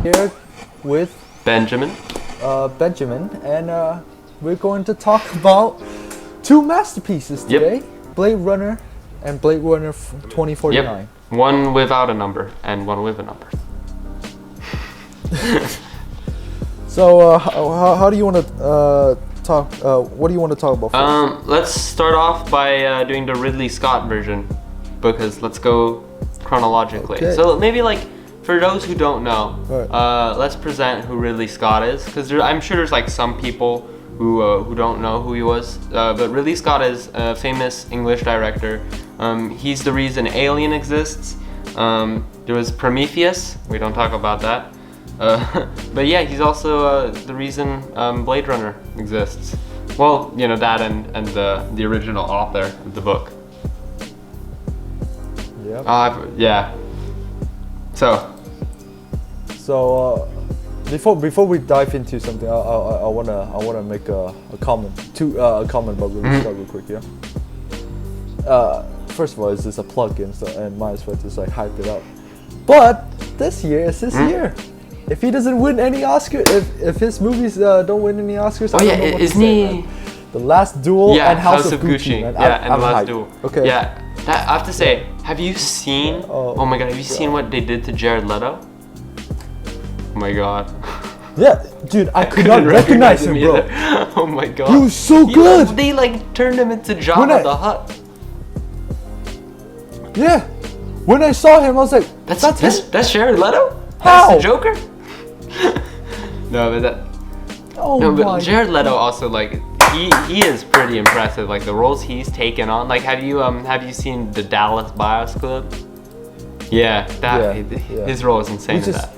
here with Benjamin. Benjamin, and we're going to talk about two masterpieces today: Blade Runner and Blade Runner 2049. Yep. One without a number and one with a number. So, how do you want to talk? What do you want to talk about first? Let's start off by doing the Ridley Scott version, because let's go chronologically. Okay. So maybe like for those who don't know, Right. let's present who Ridley Scott is, because I'm sure there's like some people who don't know who he was. But Ridley Scott is a famous English director. He's the reason Alien exists. There was Prometheus. We don't talk about that. But yeah, he's also the reason Blade Runner exists. Well, you know, that and the original author of the book. Yep. Yeah. So before we dive into something, I wanna make a comment about Ridley Scott real quick. Yeah. First of all, it's just a plug-in, so and might as well just like hype it up. But this year is his year. If he doesn't win any Oscar, if his movies don't win any Oscars, I don't know what isn't to say, he? man. The Last Duel and House of Gucci. Man. And I'm The Last hyped. Duel. Okay. Yeah, that, I have to say, have you seen? Oh my God, have you seen what they did to Jared Leto? Oh my God. Yeah, dude, I could not couldn't recognize him, bro. either. Oh my God. He was so good. They like turned him into Jabba the Hutt. Yeah. When I saw him, I was like, That's Jared Leto? How? That's the Joker? No, but but Jared Leto also like he is pretty impressive. Like the roles he's taken on. Like have you seen the Dallas Bios Club? Yeah, his role is insane in that.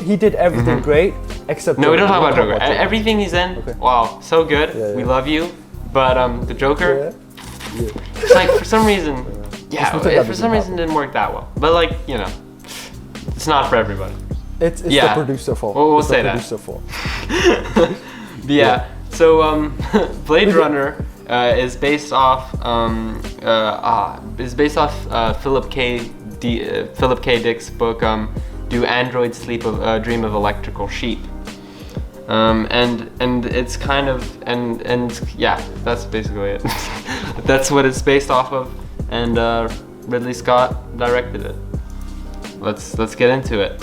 He did everything great except. No, we don't talk about Joker. Everything he's in, Okay. wow, so good. Yeah. We love you, but the Joker, Yeah. it's like for some reason, for some reason didn't work that well. But like you know, it's not for everybody. It's the producer fault. We'll it's say the that. producer fault. Yeah. So Blade Runner is based off Philip K. Dick's book Do Androids Dream of Electrical Sheep? And it's kind of and yeah, that's basically it. That's what it's based off of, and Ridley Scott directed it. Let's get into it.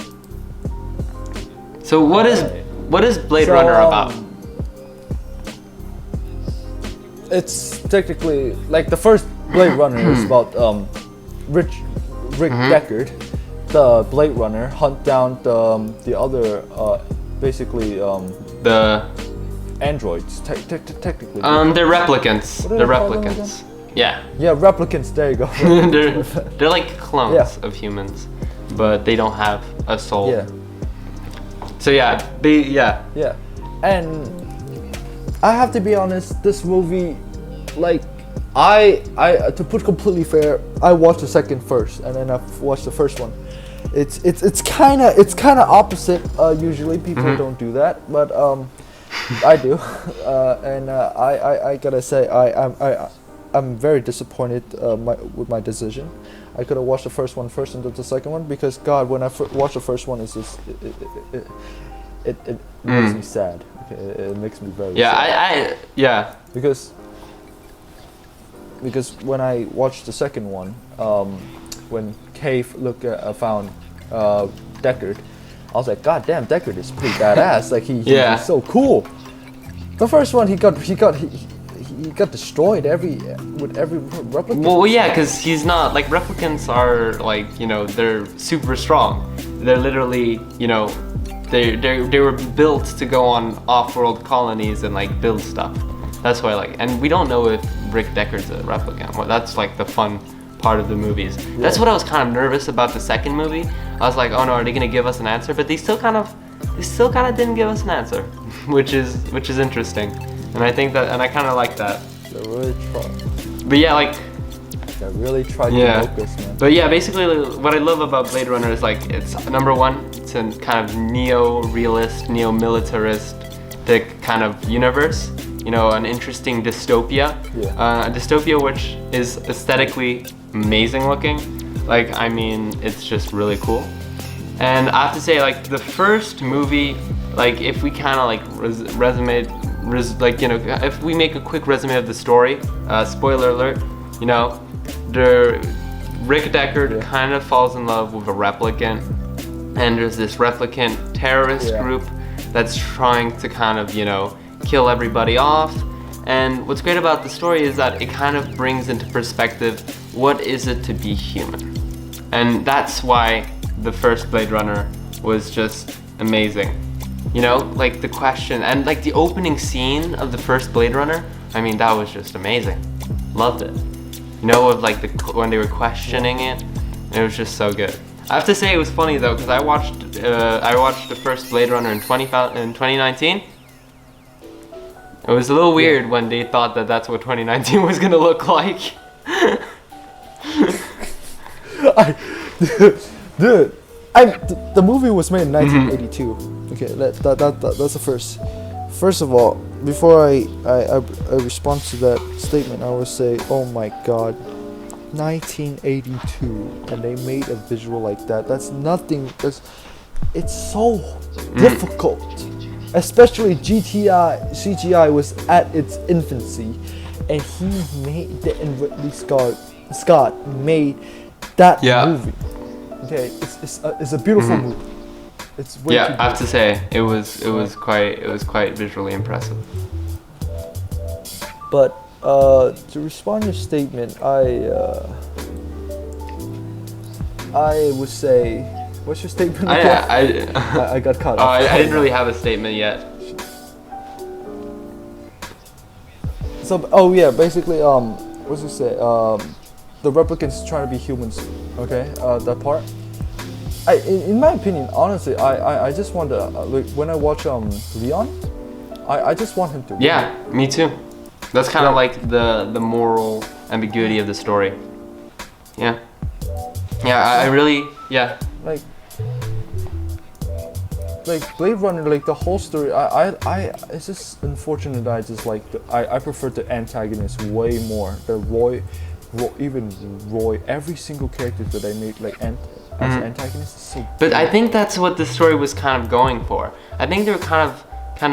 So what is Blade Runner about? It's technically like the first Blade Runner is about Rick Deckard, the Blade Runner, hunt down the other basically The androids technically. they're replicants. What do They're they call them replicants. Yeah. Yeah, replicants. There you go. they're like clones of humans, but they don't have a soul. Yeah. So yeah, Yeah, and I have to be honest, this movie, like, I to put completely fair, I watched the second first, and then I watched the first one. It's kind of opposite. Usually people don't do that, but I do, and I gotta say I'm very disappointed with my decision. I could have watched the first one first and then the second one, because God, when I watched the first one, it's just it makes me sad. Okay, it makes me very sad. Because when I watched the second one, when Cave found Deckard, I was like, God damn, Deckard is pretty badass. Like he's so cool. The first one, he got destroyed with every replicant. Well, yeah, because he's not like replicants are like, you know, they're super strong. They're literally, you know, they were built to go on off-world colonies and like build stuff. That's why and we don't know if Rick Deckard's a replicant. Well, that's like the fun part of the movies. Yeah. That's what I was kind of nervous about the second movie. I was like, oh no, are they gonna give us an answer? But they still kind of didn't give us an answer, which is interesting. And I think that, and I kind of like that. They really tried. But yeah, like. They really tried to focus, man. But yeah, basically, what I love about Blade Runner is like it's number one. It's a kind of neo-realist, neo-militaristic kind of universe. You know, an interesting dystopia. Yeah. A dystopia which is aesthetically amazing looking. Like, I mean, it's just really cool. And I have to say, like, the first movie, like, if we kind of like if we make a quick resume of the story, spoiler alert, you know, Rick Deckard kind of falls in love with a replicant, and there's this replicant terrorist group that's trying to kind of, you know, kill everybody off. And what's great about the story is that it kind of brings into perspective what is it to be human. And that's why the first Blade Runner was just amazing. You know, like the question, and like the opening scene of the first Blade Runner, I mean, that was just amazing. Loved it. You know, with like when they were questioning it, it was just so good. I have to say it was funny though, because I watched the first Blade Runner in 2019. It was a little weird when they thought that that's what 2019 was gonna look like. Dude, the movie was made in 1982. Okay, that's the first. First of all, before I respond to that statement, I would say, oh my God, 1982, and they made a visual like that. That's nothing. It's so difficult. Especially CGI was at its infancy, and he made and Ridley Scott made that movie. Okay, it's a beautiful movie. It's way too I have to say it was quite visually impressive. But to respond to your statement, I would say, what's your statement? I got caught up. I didn't really have a statement yet. So basically what's it say? The replicants trying to be humans. Okay, that part. In my opinion, honestly, I just want to like when I watch Liang, I just want him to win. Yeah, me too. That's kind of like the moral ambiguity of the story. Yeah. I really like Blade Runner, like the whole story. It's just unfortunate that I just like I prefer the antagonist way more. The Roy, every single character that I made like as an antagonist is so. But I think that's what the story was kind of going for. I think they were kind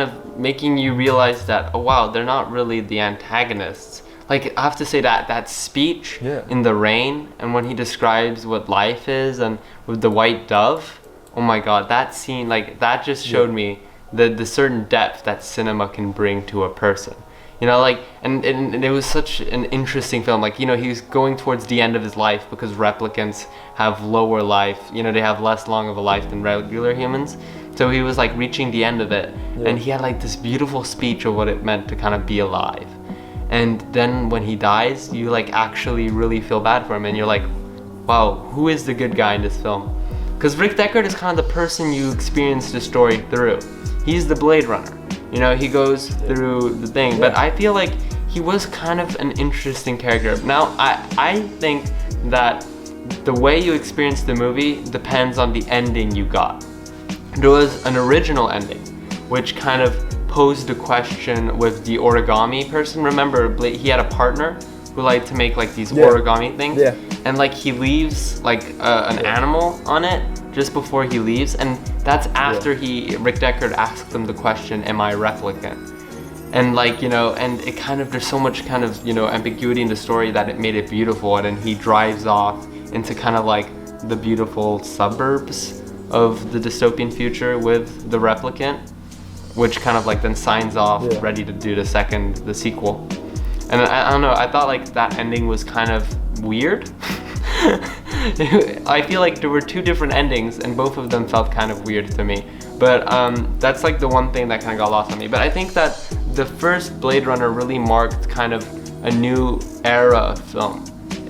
of making you realize that, oh wow, they're not really the antagonists. Like, I have to say that speech in the rain, and when he describes what life is, and with the white dove, oh my God, that scene, like, that just showed me the certain depth that cinema can bring to a person. You know, like, and it was such an interesting film. Like, you know, he was going towards the end of his life because replicants have lower life. You know, they have less long of a life than regular humans. So he was like reaching the end of it, and he had like this beautiful speech of what it meant to kind of be alive. And then when he dies, you like actually really feel bad for him, and you're like, wow, who is the good guy in this film? Because Rick Deckard is kind of the person you experience the story through. He's the Blade Runner. You know, he goes through the thing, but I feel like he was kind of an interesting character. Now, I think that the way you experience the movie depends on the ending you got. There was an original ending, which kind of posed a question with the origami person. Remember, he had a partner who liked to make like these origami things, and like he leaves like an animal on it just before he leaves, and that's after Rick Deckard asked him the question, am I a replicant? And like, you know, and it kind of, there's so much kind of, you know, ambiguity in the story that it made it beautiful. And then he drives off into kind of like the beautiful suburbs of the dystopian future with the replicant, which kind of like then signs off, ready to do the sequel. And I don't know, I thought like that ending was kind of weird. I feel like there were two different endings and both of them felt kind of weird to me. But that's like the one thing that kind of got lost on me. But I think that the first Blade Runner really marked kind of a new era of film.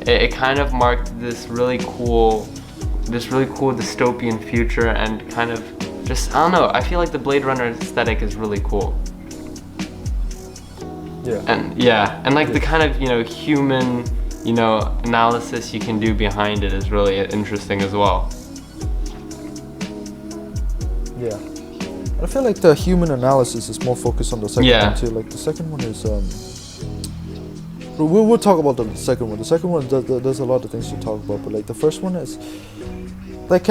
It kind of marked this really cool dystopian future, and kind of just, I don't know, I feel like the Blade Runner aesthetic is really cool. And like the kind of, you know, human, you know, analysis you can do behind it is really interesting as well. Yeah. I feel like the human analysis is more focused on the second one too. Like the second one is we'll talk about the second one. The second one there's a lot of things to talk about, but like the first one is like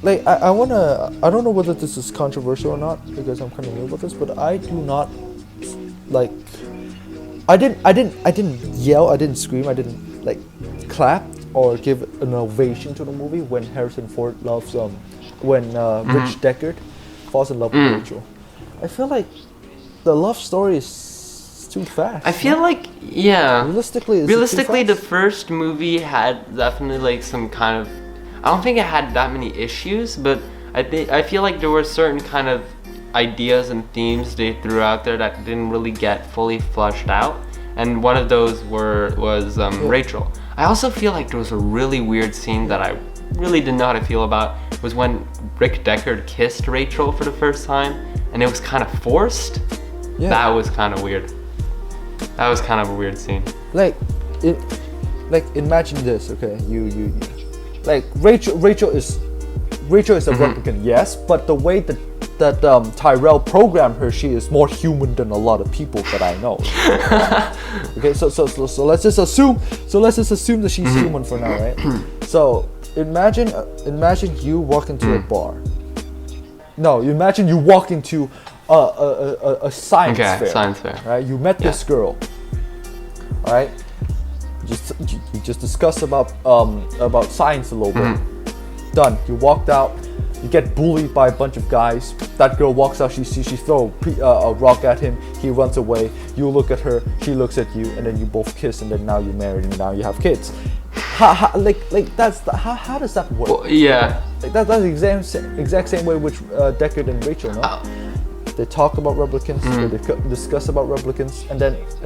like I wanna, I don't know whether this is controversial or not because I'm kind of new about this, but I do not like, I didn't yell, I didn't scream, I didn't like clap or give an ovation to the movie when Harrison Ford loves when Rich Deckard falls in love with Rachel. I feel like the love story is too fast. I feel like, yeah. Realistically, the first movie had definitely like some kind of, I don't think it had that many issues, but I feel like there were certain kind of ideas and themes they threw out there that didn't really get fully flushed out, and one of those was Rachel. I also feel like there was a really weird scene that I really didn't know how to feel about, was when Rick Deckard kissed Rachel for the first time, and it was kind of forced. Yeah. That was kind of weird. That was kind of a weird scene. Like imagine this, okay? You like Rachel is a replicant, yes, but the way that Tyrell programmed her, she is more human than a lot of people that I know. Okay, so let's just assume that she's human for now, right? So imagine you walk into a bar. No, imagine you walk into a science fair. Science fair. Right? You met this girl. All right. You just discuss about science a little bit. Done. You walked out. You get bullied by a bunch of guys. That girl walks out. She throw a rock at him. He runs away. You look at her. She looks at you, and then you both kiss, and then now you're married, and now you have kids. How does that work? Well, yeah. Like that's the exact same way with Deckard and Rachel, no? They talk about replicants. They discuss about replicants, and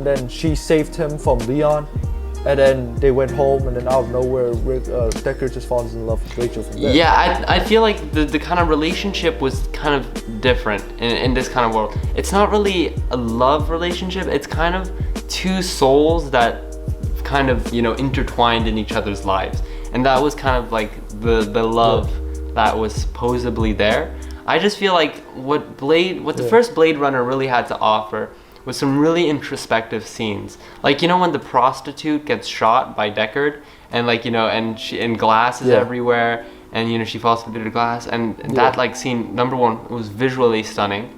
then she saved him from Liang. And then they went home, and then out of nowhere, Deckard just falls in love with Rachel from there. Yeah, I feel like the kind of relationship was kind of different in this kind of world. It's not really a love relationship. It's kind of two souls that kind of, intertwined in each other's lives. And that was kind of like the love that was supposedly there. I just feel like what the first Blade Runner really had to offer with some really introspective scenes, like when the prostitute gets shot by Deckard, and and glass is everywhere, and she falls through the glass, and that like scene, number one, was visually stunning,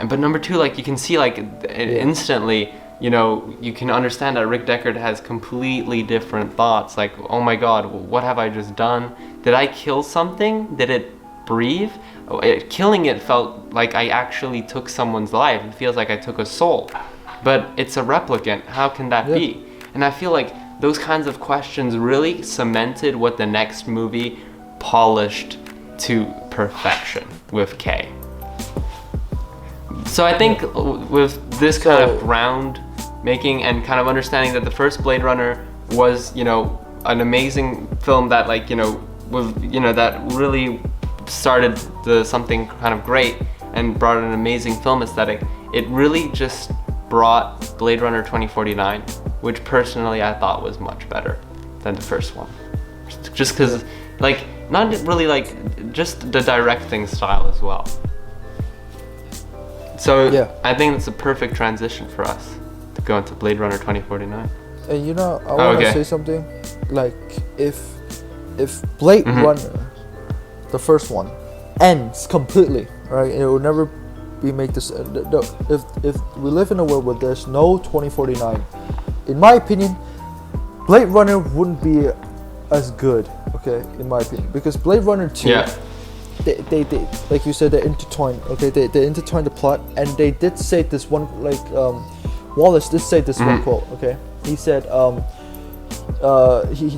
but number two, like you can see instantly, you can understand that Rick Deckard has completely different thoughts, like, oh my god, what have I just done? Did I kill something? Did it breathe? Killing it felt like I actually took someone's life. It feels like I took a soul, but it's a replicant. How can that be? And I feel like those kinds of questions really cemented what the next movie polished to perfection with K. So I think with this kind of ground making and kind of understanding that the first Blade Runner was, an amazing film that that really started something kind of great and brought an amazing film aesthetic. It really just brought Blade Runner 2049, which personally I thought was much better than the first one. Just because, not really just the directing style as well. So I think it's a perfect transition for us to go into Blade Runner 2049. And I want to say something. Like, if Blade Runner, the first one, ends completely, right? It will never be made this. If we live in a world where there's no 2049, in my opinion, Blade Runner wouldn't be as good. Okay, in my opinion, because Blade Runner 2, they like you said, they intertwined. Okay, they intertwined the plot, and they did say this one, Wallace did say this one quote. Okay, he said, he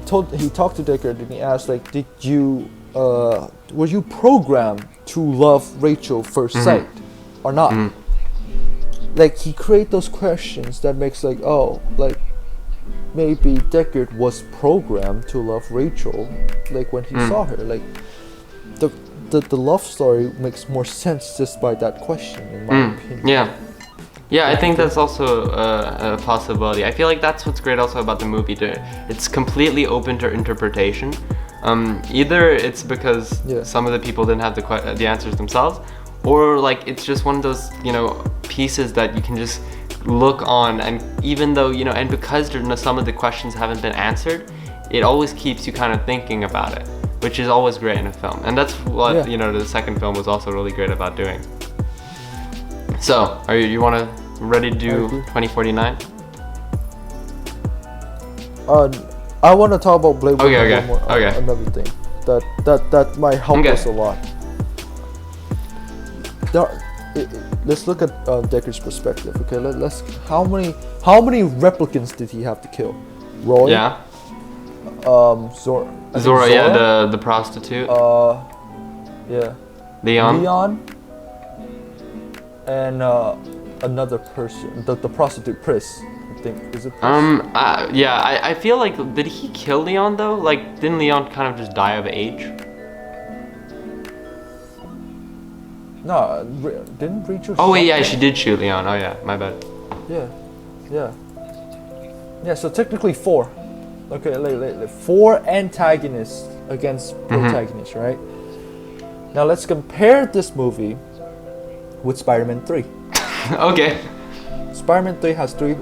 talked to Deckard, and he asked, did you were you programmed to love Rachel first sight or not? Like, he create those questions that makes maybe Deckard was programmed to love Rachel when he saw her. The love story makes more sense just by that question, in my opinion. Yeah, I think that's also a possibility. I feel like that's what's great also about the movie. It's completely open to interpretation. Either it's because some of the people didn't have the answers themselves, or it's just one of those pieces that you can just look on, and even though and because some of the questions haven't been answered, it always keeps you kind of thinking about it. which is always great in a film. And that's what, Yeah. you know, the second film was also really great about doing. So, are you ready to do 2049? I want to talk about Blade Runner. Okay. One more, Okay. Another thing that might help Okay. us a lot. Let's look at Deckard's perspective. Okay, let's. How many replicants did he have to kill? Roy. Yeah. Zora. Yeah, the prostitute. Yeah. Leon. And another person, the prostitute Pris. I think is it. Pris? Yeah. I feel like, did he kill Leon though? Like, didn't Leon kind of just die of age? No, didn't Rachel? Oh wait, shoot yeah, him? she did shoot Leon. Oh yeah, my bad. Yeah. So technically 4. Okay, like 4 antagonists against protagonists, right? Now let's compare this movie with Spider-Man 3. Okay. Spider-Man 3 has 3.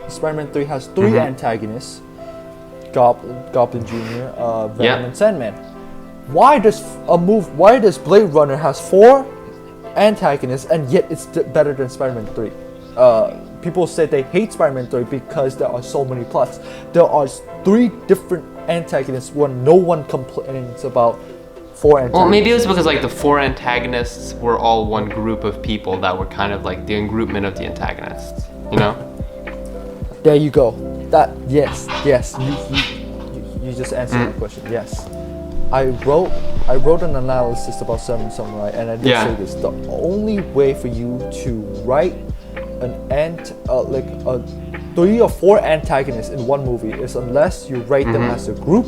Spider-Man 3 has 3 antagonists: Goblin Jr., Venom, and Sandman. Why does Blade Runner has 4 antagonists and yet it's better than Spider-Man 3? People say they hate Spider-Man 3 because there are so many plots. There are 3 different antagonists when no one complains about 4 antagonists. Well, maybe it was because like the 4 antagonists were all one group of people that were kind of like the engroupment of the antagonists, you know? There you go. Yes. You just answered my question. Yes. I wrote an analysis about Seven Samurai, and I did say this: the only way for you to write like 3 or 4 antagonists in one movie is unless you write them as a group,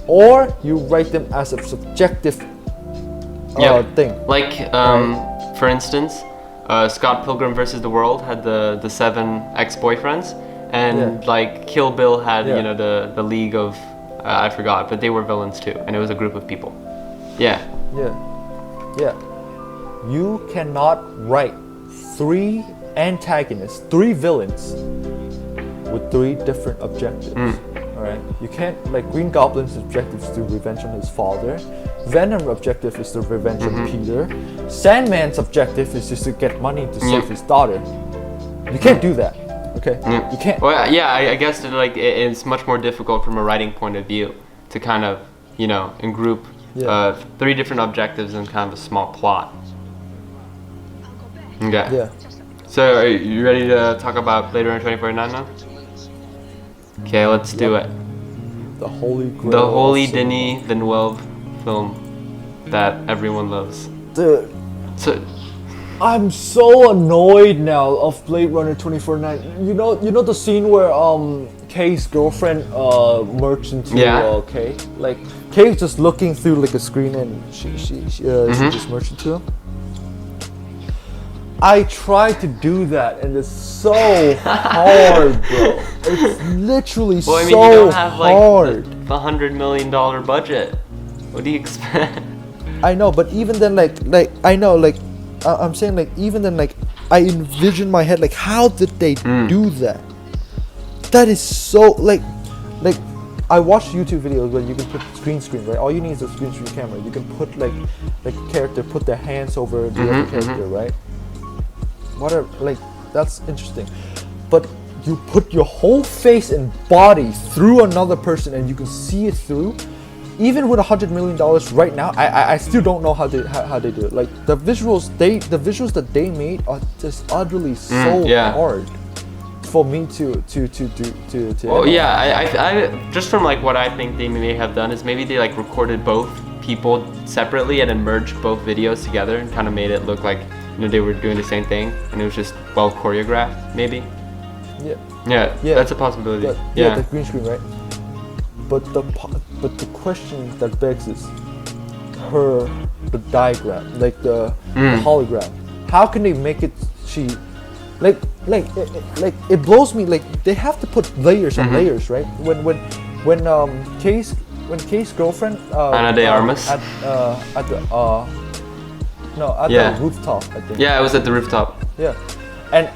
or you write them as a subjective thing. Like, for instance, Scott Pilgrim vs. the World had the 7 ex-boyfriends, and like Kill Bill had you know the League of I forgot, but they were villains too, and it was a group of people. Yeah. You cannot write 3 antagonists, 3 villains with 3 different objectives. Alright? You can't, like, Green Goblin's objective is to revenge on his father. Venom's objective is to revenge on Peter. Sandman's objective is just to get money to save his daughter. You can't do that. Okay? You can't. Well, yeah, I guess that, like it's much more difficult from a writing point of view to kind of, you know, group 3 different objectives in kind of a small plot. Okay. Yeah. So, are you ready to talk about Blade Runner 2049 now? Okay, let's do it. The Holy Grail. The holy Denis Villeneuve film that everyone loves. Dude, So, I'm so annoyed now of Blade Runner 2049. You know the scene where Kay's girlfriend merged into Kay? Like, Kay was just looking through like a screen and she just merged into him. I tried to do that and it's so hard, bro. It's literally well, I mean, so you don't have like hard. the $100 million budget. What do you expect? I know, but even then, I know, I'm saying, like, even then, like, I envision my head, like, how did they do that? That is so, like, I watched YouTube videos where you can put green screen, right? All you need is a green screen camera. You can put, like a character, put their hands over the other character, right? Whatever, like, that's interesting. But you put your whole face and body through another person and you can see it through. Even with $100 million right now, I still don't know how they do it. Like, the visuals that they made are just utterly so hard for me to Well, yeah, I just from like what I think they may have done is maybe they like recorded both people separately and then merged both videos together and kind of made it look like, you know, they were doing the same thing and it was just well choreographed, maybe. Yeah, that's a possibility. The green screen, right? But the question that begs is the diagram, like the hologram. How can they make it? It blows me. Like, they have to put layers and layers, right? When Kay's girlfriend Ana de Armas at the rooftop, I think. Yeah, it was at the rooftop. Yeah, and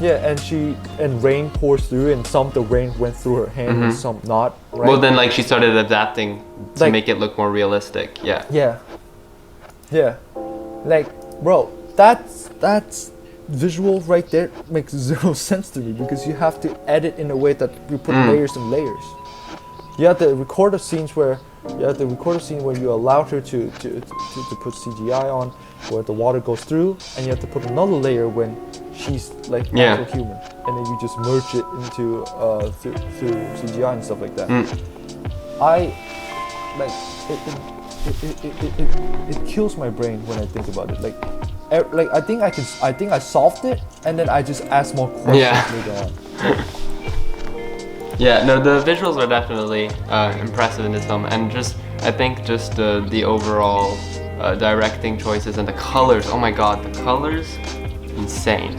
Yeah, and rain pours through, and some of the rain went through her hand, and some not. Right? Well, then like she started adapting to Like- make it look more realistic. Yeah. Yeah, like, bro, that's visual right there makes zero sense to me, because you have to edit in a way that you put layers and layers. You have to record a scene where you allow her to put CGI on, where the water goes through, and you have to put another layer when she's like natural human, and then you just merge it into through CGI and stuff like that. I like it kills my brain when I think about it. Like I think I solved it, and then I just ask more questions later on. Yeah, no, the visuals are definitely impressive in this film, and I think the overall directing choices and the colors. Oh my God, the colors, insane.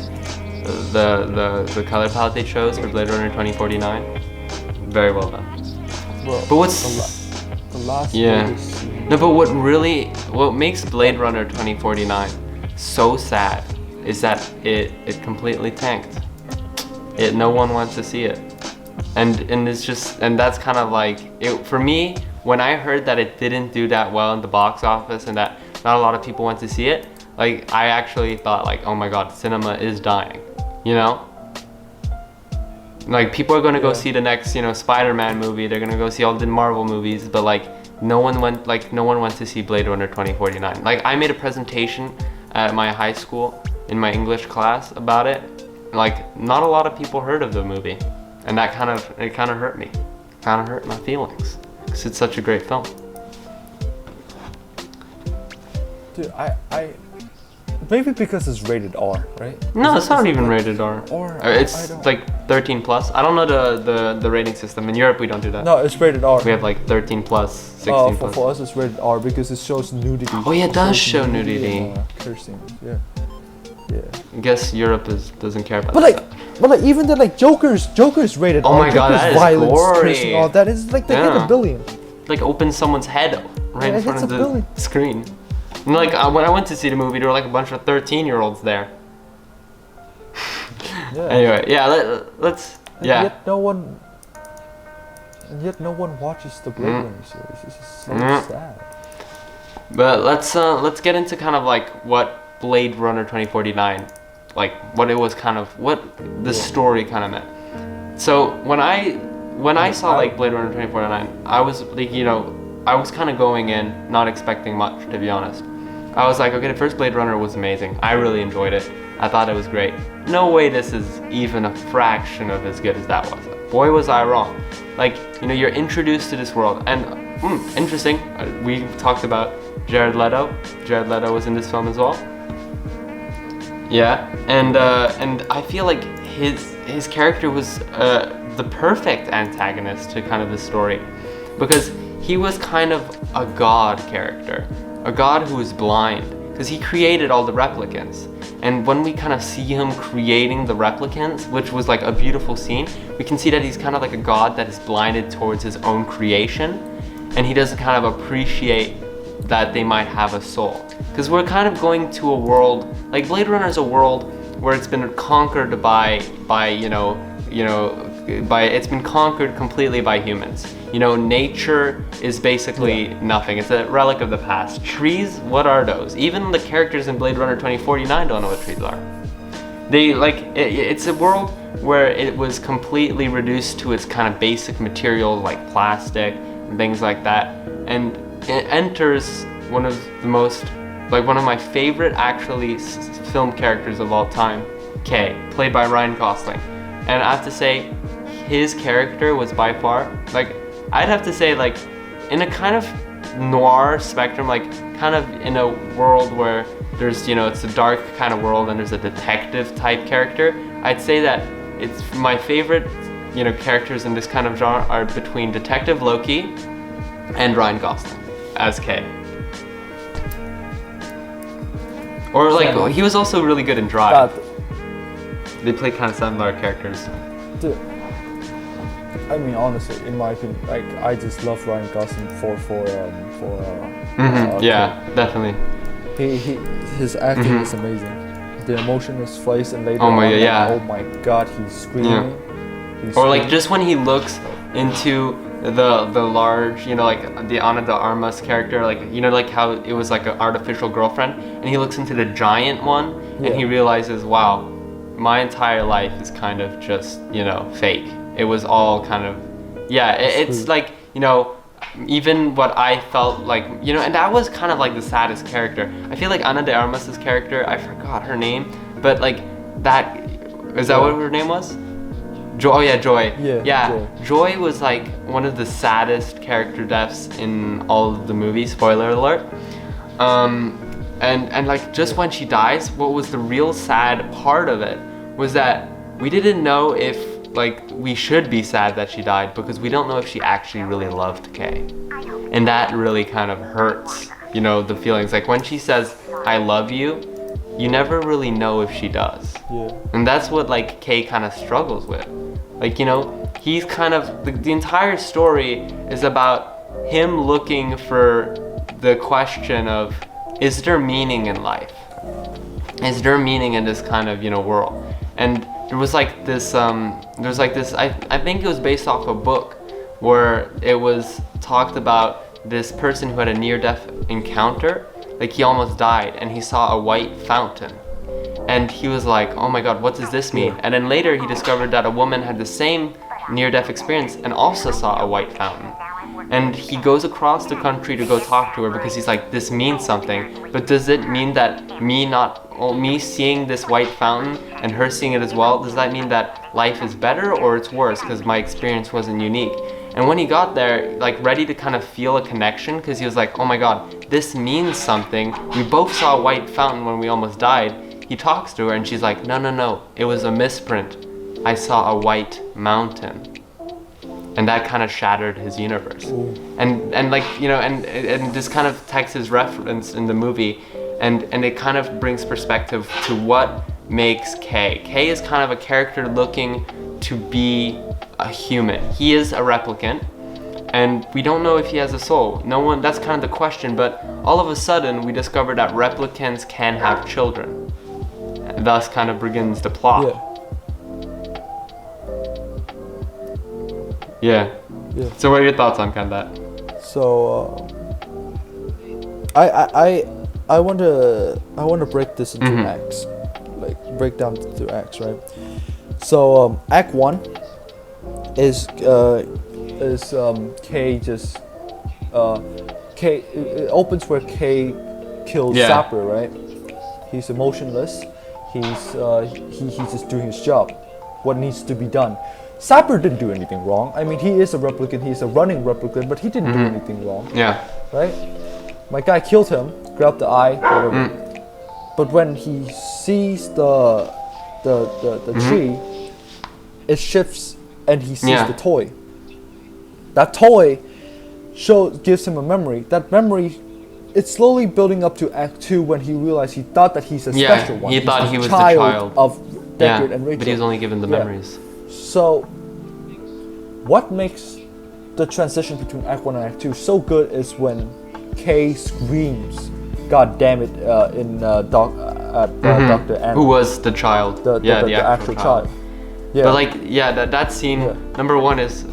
The color palette they chose for Blade Runner 2049, very well done. Well, but what's the last scene. No, but what makes Blade Runner 2049 so sad is that it completely tanked. No one wants to see it. And that's kind of like it for me. When I heard that it didn't do that well in the box office and that not a lot of people went to see it, like I actually thought like, oh my God, cinema is dying, you know? Like people are gonna go see the next, Spider-Man movie. They're gonna go see all the Marvel movies, but like no one went to see Blade Runner 2049. Like I made a presentation at my high school in my English class about it. Like not a lot of people heard of the movie. And that kind of hurt me, kind of hurt my feelings, because it's such a great film. Dude, I maybe because it's rated R, right? No, it's not even rated R. It's I like 13 plus. I don't know the rating system. In Europe, we don't do that. No, it's rated R. We have like 13 plus, 16 plus. For us, it's rated R because it shows nudity. Oh yeah, it does show nudity. And, cursing, yeah. I guess Europe doesn't care about But that. like even the Joker's rated R. Oh my God, Joker's that is violence, gory. cursing, all that is like they hit $1 billion. Like open someone's head right in front of the screen. And like when I went to see the movie, there were like a bunch of 13-year-olds there. Anyway, let's. Yet no one watches the Blade Runner series. This is so sad. But let's get into kind of like what Blade Runner 2049, like what it was kind of, what the story kind of meant. So when I saw like Blade Runner 2049, I was like, I was kind of going in not expecting much, to be honest. I was like, okay, the first Blade Runner was amazing. I really enjoyed it. I thought it was great. No way this is even a fraction of as good as that was. Boy, was I wrong. Like, you're introduced to this world, and interesting. We talked about Jared Leto. Jared Leto was in this film as well. Yeah, and I feel like his character was the perfect antagonist to kind of the story, because he was kind of a god character, a god who was blind, because he created all the replicants. And when we kind of see him creating the replicants, which was like a beautiful scene, we can see that he's kind of like a god that is blinded towards his own creation, and he doesn't kind of appreciate that they might have a soul. Because we're kind of going to a world, like Blade Runner is a world where it's been conquered by it's been conquered completely by humans. Nature is basically nothing. It's a relic of the past. Trees, what are those? Even the characters in Blade Runner 2049 don't know what trees are. It's a world where it was completely reduced to its kind of basic materials like plastic and things like that. And it enters one of my favorite actually film characters of all time, Kay, played by Ryan Gosling. And I have to say, his character was by far, I'd have to say, in a kind of noir spectrum, kind of in a world where there's, it's a dark kind of world and there's a detective type character, I'd say that it's my favorite, characters in this kind of genre are between Detective Loki and Ryan Gosling as Kay. Or he was also really good in Drive. They play kind of similar characters. Dude, I mean, honestly, in my opinion, I just love Ryan Gosling yeah, definitely. His acting is amazing. the emotionless face, and later Oh my on, God, like, yeah. oh my god, he's screaming. He's Or like screaming. just when he looks into the large, you know, like the Ana de Armas character, like, you know, like how it was like an artificial girlfriend, and he looks into the giant one, and he realizes, wow, my entire life is kind of just, you know, fake. It was all kind of, yeah, it's like, you know, even what I felt like, you know, and that was kind of like the saddest character. I feel like Ana de Armas's character, I forgot her name, but like that, is that what her name was? Joy, oh yeah, Joy. Yeah, Joy was like one of the saddest character deaths in all of the movies, spoiler alert. And like just when she dies, what was the real sad part of it was that we didn't know if like we should be sad that she died, because we don't know if she actually really loved Kay. And that really kind of hurts, you know, the feelings. Like when she says, I love you, you never really know if she does. Yeah. And that's what like Kay kind of struggles with. Like, you know, he's kind of, the entire story is about him looking for the question of, is there meaning in life? Is there meaning in this kind of, you know, world? And there was like this, I think it was based off a book where it was talked about this person who had a near-death encounter. Like he almost died and he saw a white fountain. And he was like, oh my god, what does this mean? And then later he discovered that a woman had the same near-death experience and also saw a white fountain. And he goes across the country to go talk to her because he's like, this means something. But does it mean that me seeing this white fountain and her seeing it as well, does that mean that life is better or it's worse because my experience wasn't unique? And when he got there, like ready to kind of feel a connection, because he was like, oh my god, this means something. We both saw a white fountain when we almost died. He talks to her and she's like, no, it was a misprint. I saw a white mountain. And that kind of shattered his universe. And like, you know, and this kind of text is referenced in the movie, and it kind of brings perspective to what makes Kay. Kay is kind of a character looking to be a human. He is a replicant, and we don't know if he has a soul. No one, that's kind of the question, but all of a sudden we discover that replicants can have children. And thus kind of begins the plot. Yeah. So what are your thoughts on kind of that? So I want to break this into acts, like break down to acts, right? So Act 1 is Kay just Kay. It opens where Kay kills Sapper, right? He's emotionless. He's just doing his job. What needs to be done? Sapper didn't do anything wrong. I mean, he is a replicant. He's a running replicant, but he didn't do anything wrong. Yeah. Right? My guy killed him, grabbed the eye, whatever. But when he sees the tree, it shifts, and he sees the toy. That toy gives him a memory. That memory, it's slowly building up to Act 2 when he realized he thought that he's a special one. He thought he was the child of Deckard and Rachel. But he was only given the memories. So, what makes the transition between Act 1 and Act 2 so good is when Kay screams, God damn it, in Dr. N. Who was the child. The actual child. Yeah. But like, that scene, number one was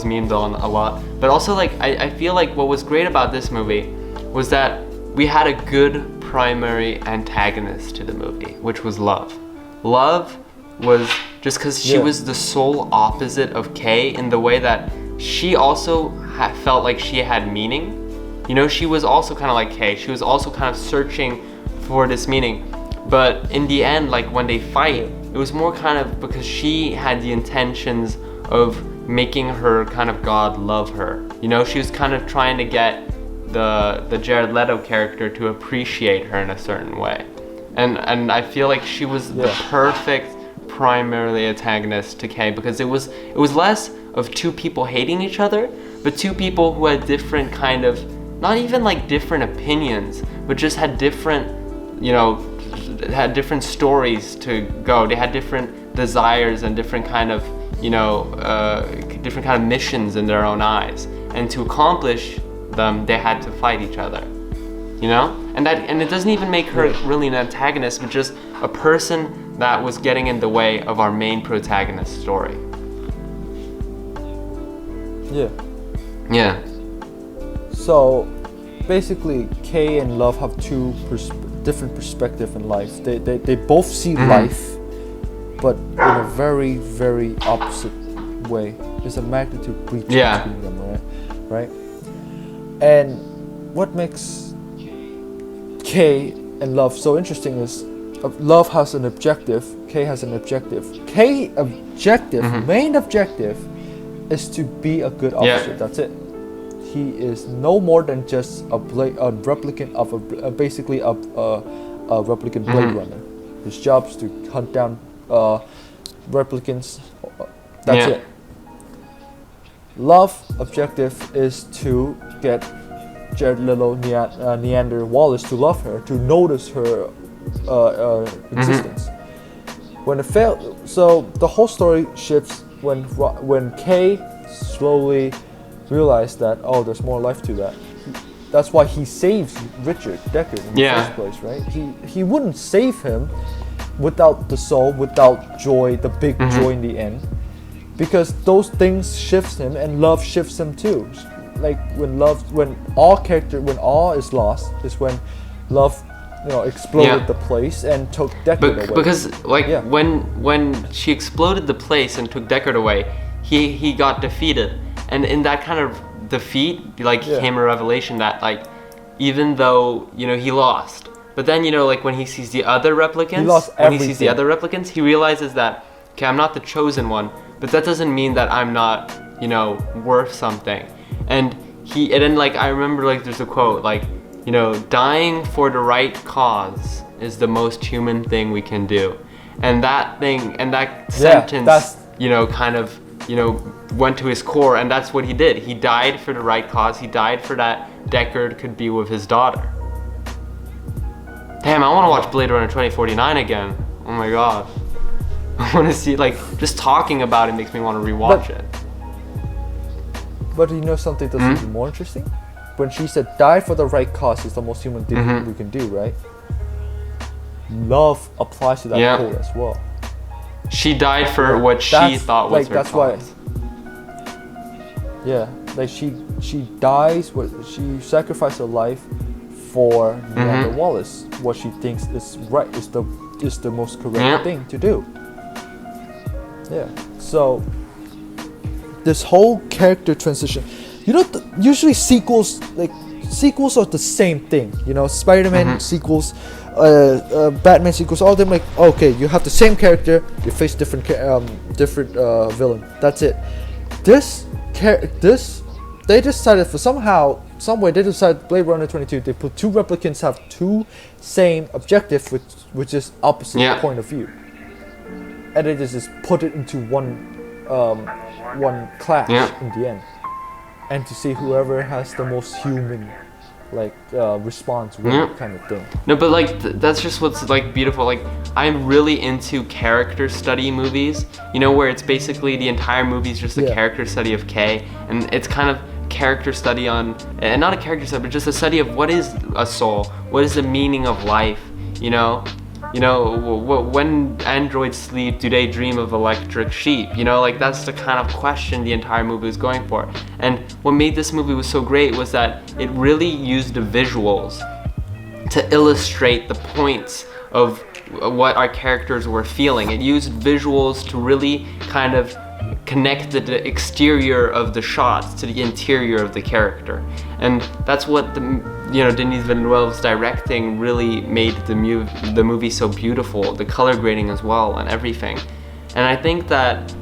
memed on a lot. But also like, I feel like what was great about this movie was that we had a good primary antagonist to the movie, which was Love. Love was just because she was the sole opposite of Kay in the way that she also felt like she had meaning. You know, she was also kind of like Kay. She was also kind of searching for this meaning. But in the end, like when they fight, it was more kind of because she had the intentions of making her kind of God love her. You know, she was kind of trying to get the Jared Leto character to appreciate her in a certain way. And I feel like she was the perfect primarily antagonist to Kay, because it was less of two people hating each other, but two people who had different kind of, not even like different opinions, but just had different, you know, had different stories to go. They had different desires and different kind of, you know, different kind of missions in their own eyes. And to accomplish them, they had to fight each other. You know? And it doesn't even make her really an antagonist, but just a person that was getting in the way of our main protagonist's story. Yeah. Yeah. So basically, Kay and Love have two different perspectives in life. They both see life, but in a very, very opposite way. There's a magnitude breach between them, right? And what makes Kay and Love so interesting is Love has an objective, Kay has an objective. Kay's objective, main objective, is to be a good officer. That's it. He is no more than just a replicant of basically a replicant Blade Runner. His job is to hunt down replicants. That's it. Love objective is to get Jared Leto, Neander Wallace to love her, to notice her existence. When it failed, so the whole story shifts when Kay slowly realized that there's more life to that. That's why he saves Richard Deckard in the first place, right? He wouldn't save him without the soul, without joy, the big joy in the end, because those things shifts him, and love shifts him too. Like when all is lost, is when love, exploded the place and took Deckard away. Because when she exploded the place and took Deckard away, he got defeated. And in that kind of defeat, came a revelation that, even though, he lost. But then, when he sees the other replicants, he realizes that, okay, I'm not the chosen one, but that doesn't mean that I'm not, worth something. And then, I remember, there's a quote, dying for the right cause is the most human thing we can do. And that sentence, went to his core, and that's what he did. He died for the right cause. He died for that Deckard could be with his daughter. Damn, I want to watch Blade Runner 2049 again. Oh my god. I want to see, just talking about it makes me want to rewatch it. But you know something that's even more interesting? When she said die for the right cause is the most human thing we can do, right? Love applies to that code as well. She died for what she thought was her that's cause. She dies. She sacrificed her life for Neander Wallace. What she thinks is right is the most correct thing to do. Yeah. So this whole character transition, usually sequels are the same thing. Spider-Man sequels, Batman sequels, all of them okay, you have the same character, you face different villain. That's it. They decided some way they decided Blade Runner 22. They put two replicants have two same objective, which is opposite point of view, and they just put it into one clash in the end, and to see whoever has the most human response kind of thing. No, but that's just what's beautiful. I'm really into character study movies, where it's basically the entire movie is just a character study of Kay, and it's kind of character study on, and not a character study, but just a study of what is a soul, what is the meaning of life, when androids sleep, do they dream of electric sheep? That's the kind of question the entire movie was going for. And what made this movie was so great was that it really used the visuals to illustrate the points of what our characters were feeling. It used visuals to really kind of connect the exterior of the shots to the interior of the character. And that's what Denis Villeneuve's directing really made the movie so beautiful, the color grading as well and everything. And I think that,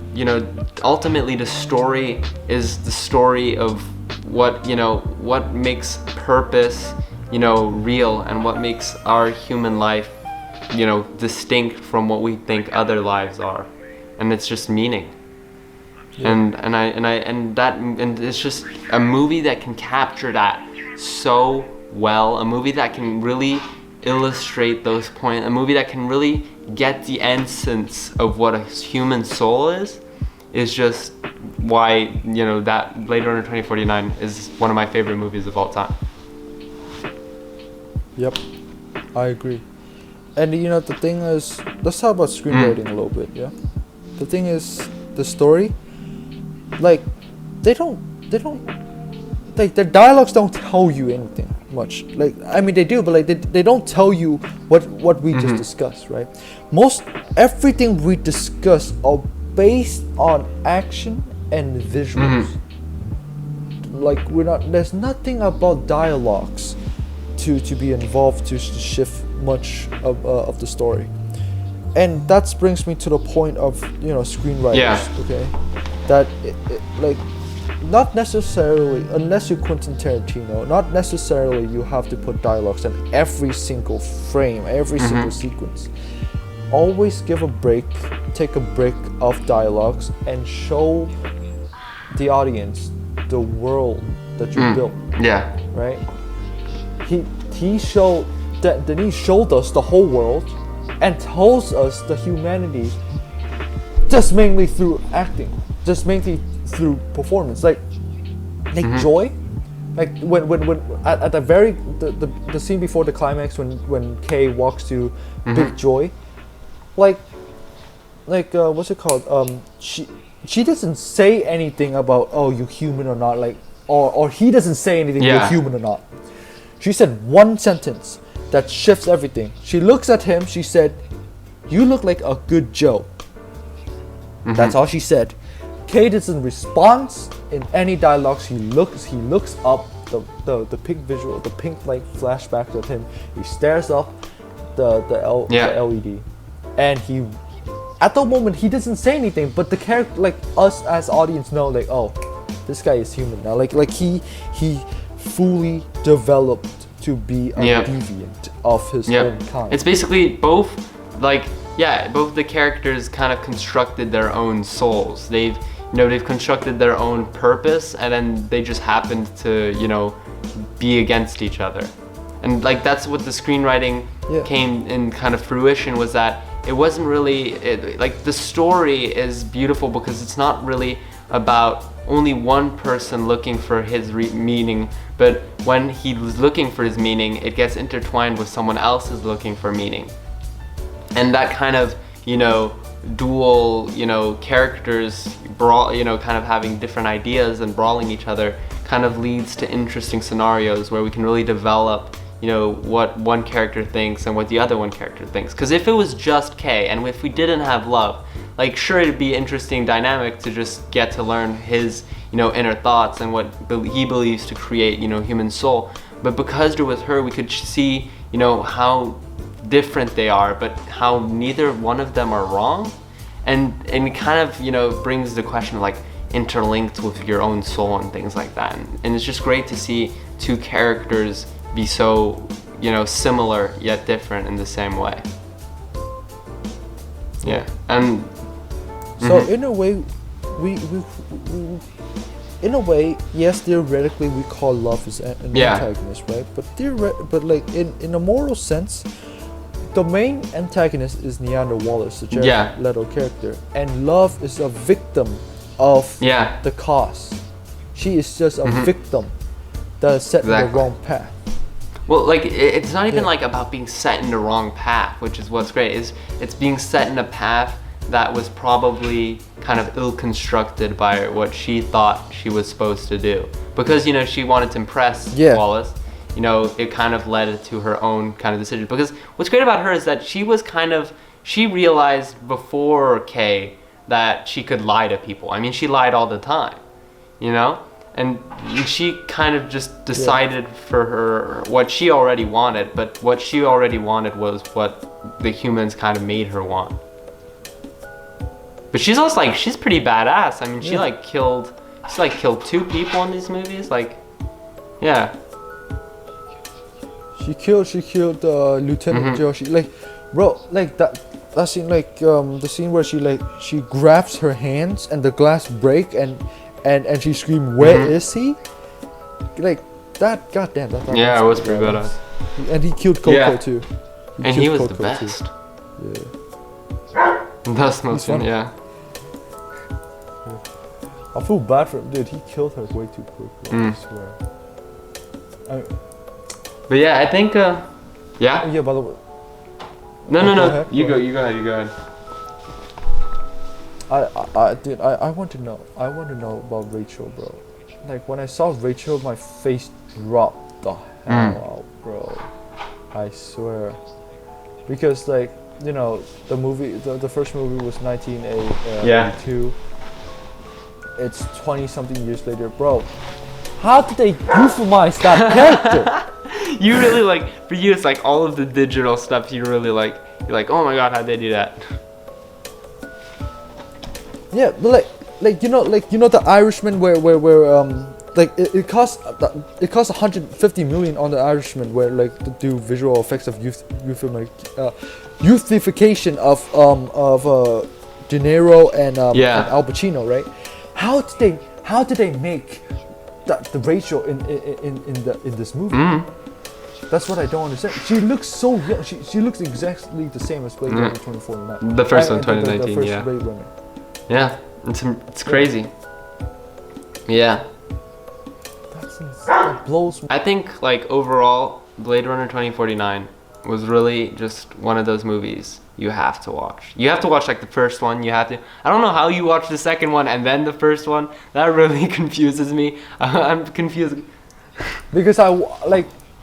ultimately the story is the story of what makes purpose, real, and what makes our human life, distinct from what we think other lives are. And it's just meaning. Yeah. And it's just a movie that can capture that so well, a movie that can really illustrate those points, a movie that can really get the essence of what a human soul is just why, that Blade Runner 2049 is one of my favorite movies of all time. Yep, I agree. And you know, the thing is, let's talk about screenwriting a little bit. Yeah, the thing is, the story, like, they don't like, their dialogues don't tell you anything much. Like, I mean, they do, but like, they don't tell you what we just discussed, right? Everything we discuss are based on action and visuals. Like, there's nothing about dialogues to be involved to shift much of the story. And that brings me to the point of, you know, screenwriters, okay? That like, not necessarily, unless you're Quentin Tarantino, not necessarily you have to put dialogues in every single frame, every single sequence. Always give a break, take a break of dialogues and show the audience the world that you built. Yeah. Right? Denis showed us the whole world and tells us the humanity just mainly through acting, just mainly through performance. Like Joy, like when at the very the scene before the climax when Kay walks to Big Joy, like what's it called? She doesn't say anything about, oh, you human or not, like, or he doesn't say anything, you're human or not. She said one sentence that shifts everything. She looks at him, she said, you look like a good Joe. That's all she said. Kay doesn't respond in any dialogues. He looks up, the pink visual, the pink like flashbacks of him. He stares up the LED, and he, at the moment, he doesn't say anything, but the character, like us as audience, know, like, oh, this guy is human now. Like he fully developed to be a deviant of his own kind. It's basically both, like, both the characters kind of constructed their own souls. They've constructed their own purpose, and then they just happened to, you know, be against each other. And like, that's what the screenwriting came in kind of fruition, was that it wasn't really, like, the story is beautiful because it's not really about only one person looking for his meaning, but when he was looking for his meaning, it gets intertwined with someone else's looking for meaning. And that kind of, you know, dual, you know, characters kind of having different ideas and brawling each other kind of leads to interesting scenarios where we can really develop, you know, what one character thinks and what the other one character thinks. Because if it was just Kay, and if we didn't have love, like, sure, it'd be interesting dynamic to just get to learn his, you know, inner thoughts and what he believes to create, you know, human soul. But because they're with her, we could see, you know, how different they are, but how neither one of them are wrong. And it kind of, you know, brings the question of, like, interlinked with your own soul and things like that. And it's just great to see two characters be so, you know, similar yet different in the same way. Yeah. And so in a way, we in a way, yes, theoretically we call love as an antagonist, right? But like in a moral sense, the main antagonist is Neander Wallace, the Jared Leto character, and love is a victim of the cause. She is just a victim that is set in the wrong path. Well, like, it's not even like about being set in the wrong path, which is what's great. It's being set in a path that was probably kind of ill-constructed by what she thought she was supposed to do. Because, you know, she wanted to impress Wallace, you know, it kind of led to her own kind of decision. Because what's great about her is that she realized before Kay that she could lie to people. I mean, she lied all the time, you know? And she kind of just decided for her what she already wanted, but what she already wanted was what the humans kind of made her want. But she's also, like, she's pretty badass. I mean, she killed 2 people in these movies. Like, yeah. She killed Lieutenant Joe. She, like, bro, like that scene, like the scene where she grabs her hands and the glass break and she screamed, "Where is he?" Like that, goddamn. That it was pretty badass. And he killed Coco too. He was Coco the best. That's nothing. I feel bad for him, dude. He killed her way too quickly. I swear. But yeah, I think. Yeah. By the way. No, Go no. ahead, You go go. ahead. You go ahead. You go ahead. Dude, I want to know. I want to know about Rachel, bro. Like when I saw Rachel, my face dropped the hell out, bro. I swear. Because like, you know, the movie, the first movie was 1982. It's 20 something years later, bro. How did they euphemize that character? You really like, for you it's like all of the digital stuff you really like, you're like, oh my god, how'd they do that? Yeah, but like you know the Irishman where like it cost 150 million on the Irishman where like to do visual effects of youthification of De Niro and Al Pacino, right? How did they make the Rachel in this movie? That's what I don't understand. She looks so young. She looks exactly the same as Blade Runner 2049. The first one, The 2019, first yeah. Blade Runner. Yeah, it's crazy. Yeah. That's insane. That blows me. I think like overall, Blade Runner 2049 was really just one of those movies you have to watch. You have to watch like the first one. You have to. I don't know how you watch the second one and then the first one. That really confuses me. I'm confused. Because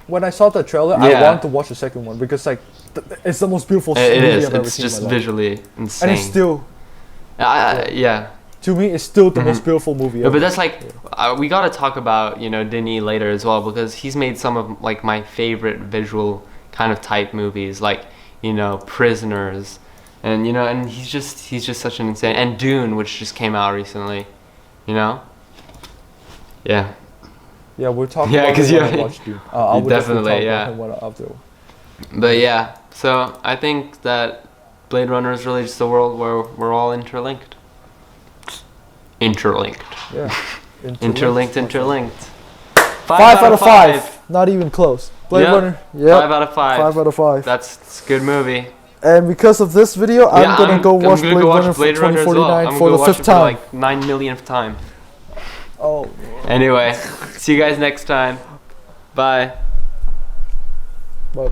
when I saw the trailer, I wanted to watch the second one because like it's the most beautiful movie It is. I've ever It's seen in just my life. visually insane. And it's still, yeah. to me, it's still the most beautiful movie No, ever. but that's like we gotta talk about Denis later as well because he's made some of like my favorite visual kind of type movies like Prisoners, and and he's just such an insane, and Dune, which just came out recently, Yeah. Yeah, we'll talk Yeah, about 'cause it when you- I watch Dune. I will definitely, talk yeah. about it after. But yeah, so I think that Blade Runner is really just a world where we're all interlinked. Yeah. Interlinked. 5 out of 5. Not even close. Blade Runner. Yeah. 5 out of 5. 5 out of 5. That's a good movie. And because of this video, I'm gonna go watch Blade Runner for Blade Runner as well. 2049 I'm for gonna the watch 5th it for time. like 9 millionth time. Oh. Anyway, see you guys next time. Bye. But